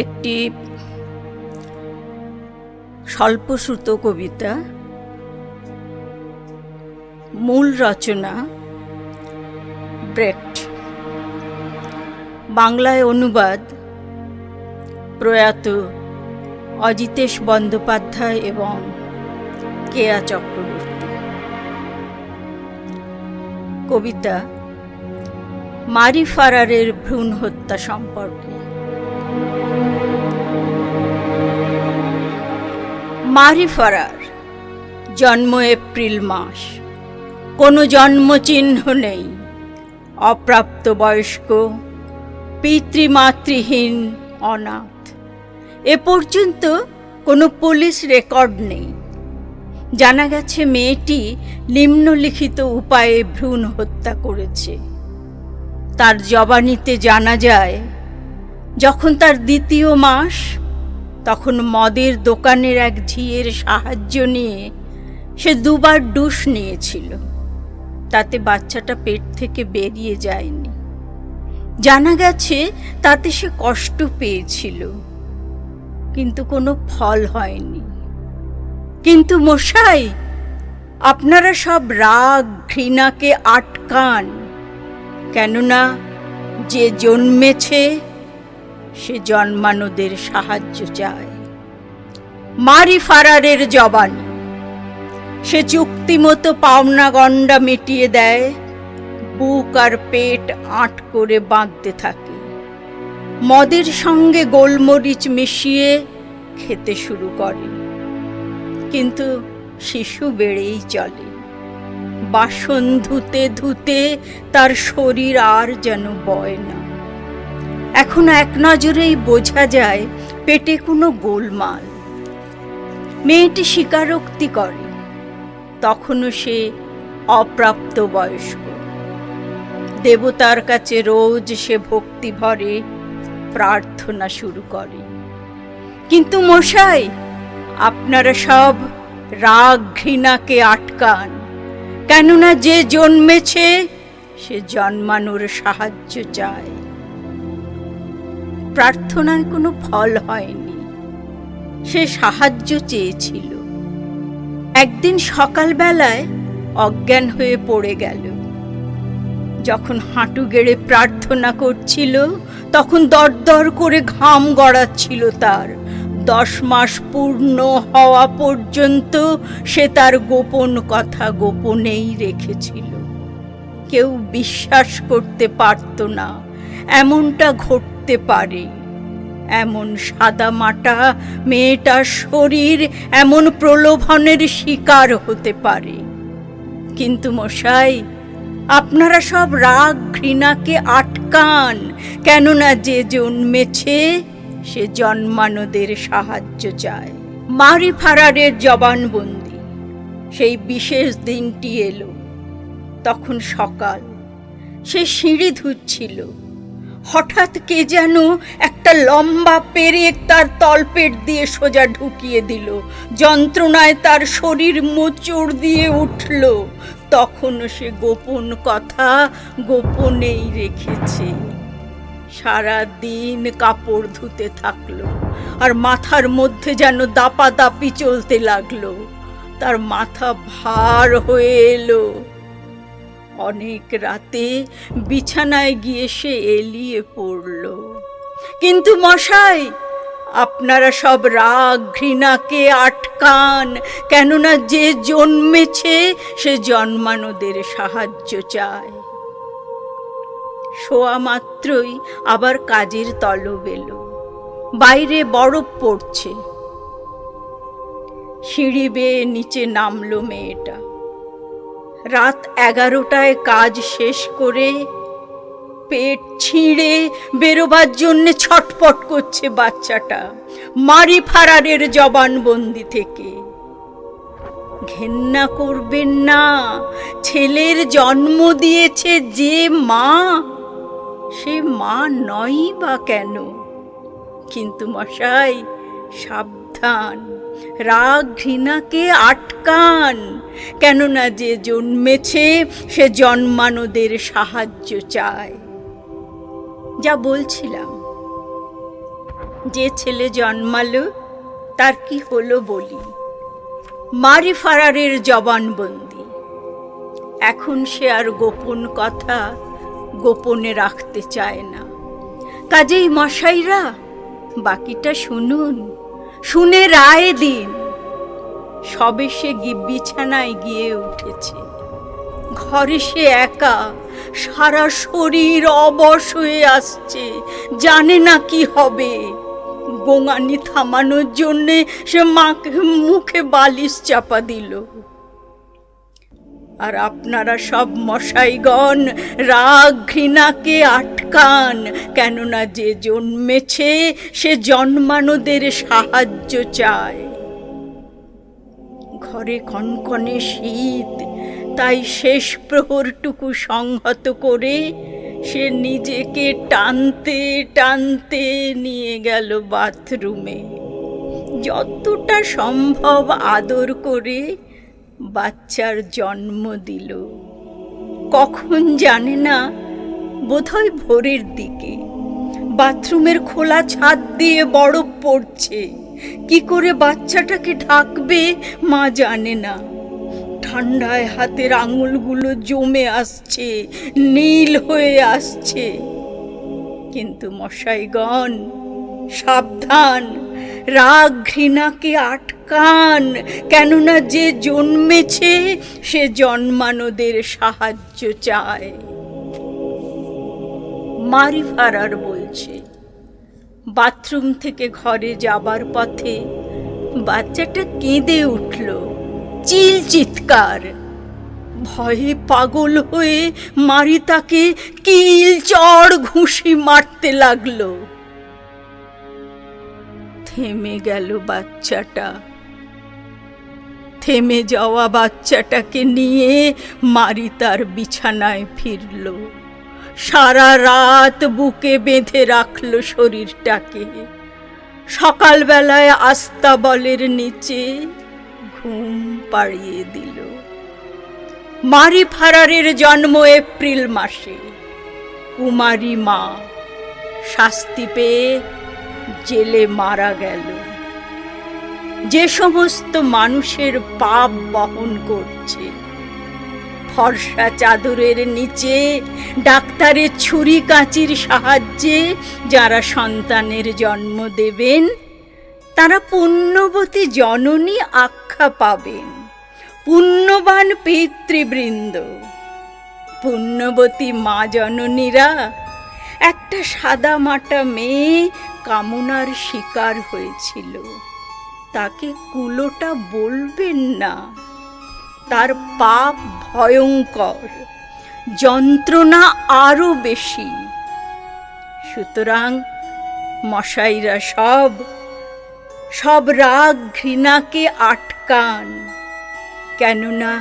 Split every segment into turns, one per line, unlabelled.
একটি স্বল্পশ্রুত কবিতা, মূল রচনা ব্রেখট, বাংলায় অনুবাদ প্রয়াত অজিতেশ বন্দ্যোপাধ্যায় এবং কেয়া চক্রবর্তী। কবিতা মারি ফারারের ভ্রূণ হত্যা সম্পর্কে। মারি ফারার জন্ম এপ্রিল মাস, কোনো জন্মচিহ্ন নেই, অপ্রাপ্তবয়স্ক, পিতৃমাতৃহীন, অনাথ। এ পর্যন্ত কোনো পুলিশ রেকর্ড নেই। জানা গেছে মেয়েটি নিম্নলিখিত উপায়ে ভ্রূণ হত্যা করেছে। তার জবানিতে জানা যায়, যখন তার দ্বিতীয় মাস, তখন মদের দোকানের এক ঝিয়ের সাহায্য নিয়ে সে 2 বার ডুস নিয়েছিল। তাতে বাচ্চাটা পেট থেকে বেরিয়ে যায়নি। জানা গেছে তাতে সে কষ্ট পেয়েছিল, কিন্তু কোনো ফল হয়নি। কিন্তু মশাই, আপনারা সব রাগ ঘৃণাকে আটকান, কেননা যে জন্মেছে সে জন্মানোদের সাহায্য চায়। মারি ফারারের জবানি। সে চুক্তিমতো পাওনা গণ্ডা মিটিয়ে দেয়, বুক আর পেট আঁট করে বাঁধতে থাকে। মদের সঙ্গে গোলমরিচ মিশিয়ে খেতে শুরু করে, কিন্তু শিশু বেড়েই চলে। বাসন ধুতে ধুতে তার শরীর আর যেন বয় না। এখন এক নজরেই বোঝা যায় পেটে কোনো গোলমাল। মেয়েটি স্বীকারোক্তি করে, তখনও সে অপ্রাপ্তবয়স্ক। দেবতার কাছে রোজ সে ভক্তি ভরে প্রার্থনা শুরু করে। কিন্তু মশাই, আপনারা সব রাগ ঘৃণাকে আটকান, কেননা যে জন্মেছে সে জন্মানোর সাহায্য চায়। প্রার্থনায় কোনো ফল হয়নি। সে সাহায্য চেয়েছিল। একদিন সকালবেলায় অজ্ঞান হয়ে পড়ে গেল। যখন হাঁটু গেড়ে প্রার্থনা করছিল, তখন দরদর করে ঘাম গড়াচ্ছিল তার। 10 মাস পূর্ণ হওয়া পর্যন্ত সে তার গোপন কথা গোপনেই রেখেছিল। কেউ বিশ্বাস করতে পারত না এমনটা ঘটতে পারে। এমন সাদামাটা মেয়েটার শরীর এমন প্রলোভনের শিকার হতে পারে। কিন্তু মশাই, আপনারা সব রাগ ঘৃণাকে আটকান, কেননা যে জন্মেছে সে জন্মানোদের সাহায্য চায়। মারি ফারারের জবানবন্দি। সেই বিশেষ দিনটি এলো। তখন সকাল। সে সিঁড়ি ধুচ্ছিল। হঠাৎ কে যেন একটা লম্বা পেরেক তার তলপেট দিয়ে সোজা ঢুকিয়ে দিল। যন্ত্রণায় তার শরীর মোচড় দিয়ে উঠল। তখনও সে গোপন কথা গোপনেই রেখেছে। সারা দিন কাপড় ধুতে থাকলো, আর মাথার মধ্যে যেন দাপাদাপি চলতে লাগলো। তার মাথা ভার হয়ে এলো। অনেক রাতে বিছানায় গিয়ে সে এলিয়ে পড়ল। কিন্তু মশাই, আপনারা সব রাগ ঘৃণাকে আটকান, কেননা যে জন্মেছে সে জন্মানোদের সাহায্য চায়। শোয়া মাত্রই আবার কাজের তলব এলো। বাইরে বরফ পড়ছে। সিঁড়ি বেয়ে নিচে নামলো মেয়েটা। রাত 11টায় কাজ শেষ করে পেট ছিঁড়ে বেরোবার জন্যে ছটপট করছে বাচ্চাটা। মারি ফারারের জবানবন্দি থেকে। ঘেন্না করবেন না, ছেলের জন্ম দিয়েছে যে মা, সে মা নয় বা কেন? কিন্তু মশাই, সাবধান, রাগ ঘৃণাকে আটকান, কেননা যে জন্মেছে সে জন্মানোদের সাহায্য চায়। যা বলছিলাম, যে ছেলে জন্মালো তার কি হলো বলি। মারি ফারারের জবানবন্দি। এখন সে আর গোপন কথা গোপনে রাখতে চায় না। কাজেই মশাইরা বাকিটা শুনুন, শুনে রায় দিন। সবে সে বিছানায় গিয়ে উঠেছে। ঘরে সে একা, সারা শরীর অবশ হয়ে আসছে, জানে না কি হবে। গোঙানি থামানোর জন্যে সে মাকে মুখে বালিশ চাপা দিল। আর আপনারা সব মশাইগণ রাগ ঘৃণাকে আটকান, কেননা যে জন্মেছে সে জন্মানোদের সাহায্য চায়। ঘরে কনকনে শীত, তাই শেষ প্রহরটুকু সংহত করে সে নিজেকে টানতে টানতে নিয়ে গেল বাথরুমে। যতটা সম্ভব আদর করে বাচ্চার জন্ম দিল। কখন জানে না, বোধহয় ভোরের দিকে। বাথরুমের খোলা ছাদ দিয়ে বরফ পড়ছে। কি করে বাচ্চাটাকে ঢাকবে মা জানে না। ঠান্ডায় হাতের আঙুলগুলো জমে আসছে, নীল হয়ে আসছে। কিন্তু মশাইগণ সাবধান, রাগ ঘৃণাকে আটকান, কেননা যে জন্মেছে সে জন্মানোদের সাহায্য চায়। মারি ফারার বলছে, বাথরুম থেকে ঘরে যাবার পথে বাচ্চাটা কেঁদে উঠল, চিৎকার। ভয়ে পাগল হয়ে মারি তাকে কিল চড় ঘুষি মারতে লাগলো। থেমে গেল বাচ্চাটা। থেমে যাওয়া বাচ্চাটাকে নিয়ে মারি তার বিছানায় ফিরল। সারা রাত বুকে বেঁধে রাখল শরীরটাকে। সকালবেলায় আস্তাবলের নিচে ঘুম পাড়িয়ে দিল। মারি ফারারের জন্ম এপ্রিল মাসে। কুমারী মা শাস্তি পেয়ে জেলে মারা গেল। যে সমস্ত মানুষের পাপ বহন করছে, ফর্সা চাদরের নিচে ডাক্তারের ছুরি কাঁচির সাহায্যে যারা সন্তানের জন্ম দেবেন, তারা পুণ্যবতী জননী আখ্যা পাবেন। পুণ্যবান পিতৃবৃন্দ, পুণ্যবতী মা জননীরা একটা সাদা মাটা মেয়ে কামনার শিকার হয়েছিল। তাকে কুলোটা বলবেন না, তার পাপ ভয়ঙ্কর, যন্ত্রণা আরো বেশি। সুতরাং মশাইরা সব রাগ ঘৃণাকে আটকান, কেননা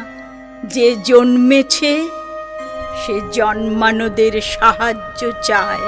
যে জন্মেছে সে জন্মানোদের সাহায্য চায়।